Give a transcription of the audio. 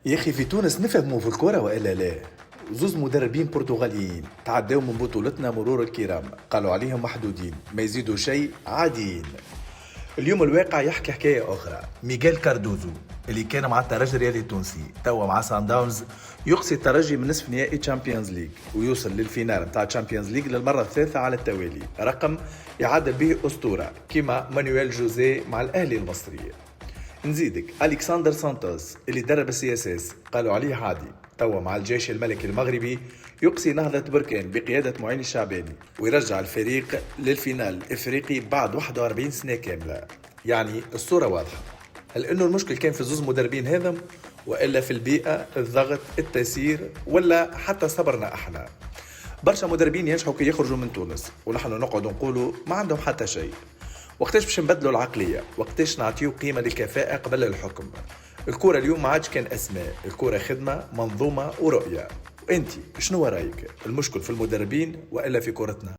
يا اخي في تونس نفهموا في الكرة والا لا؟ زوز مدربين برتغاليين تعداو من بطولتنا مرور الكرام، قالوا عليهم محدودين ما يزيدوا شيء عاديين. اليوم الواقع يحكي حكاية أخرى. ميغيل كاردوزو اللي كان مع الترجي الرياضي التونسي توا مع سان داونز يقصي الترجي من نصف نهائي تشامبيونز ليج ويوصل للفينال نتاع تشامبيونز ليج للمرة الثالثة على التوالي، رقم يعادل به أسطورة كيما مانويل جوزيه مع الأهلي المصري. نزيدك ألكسندر سانتوس اللي درب السي اس اس قالوا عليه عادي، توا مع الجيش الملكي المغربي يقصي نهضة بركان بقيادة معين الشعباني ويرجع الفريق للفينال الافريقي بعد 41 سنة كاملة. يعني الصورة واضحة، هل انه المشكل كان في الزوز مدربين هذم والا في البيئة، الضغط، التسيير، ولا حتى صبرنا احنا؟ برشا مدربين ينجحوا كي يخرجوا من تونس ونحن نقعد نقولوا ما عندهم حتى شيء. وقتاش باش نبدلوا العقلية؟ وقتاش نعطيو قيمة للكفاءة قبل الحكم؟ الكورة اليوم ما عادش كان أسماء، الكورة خدمة، منظومة ورؤية. وانتي شنو رأيك؟ المشكل في المدربين وإلا في كورتنا؟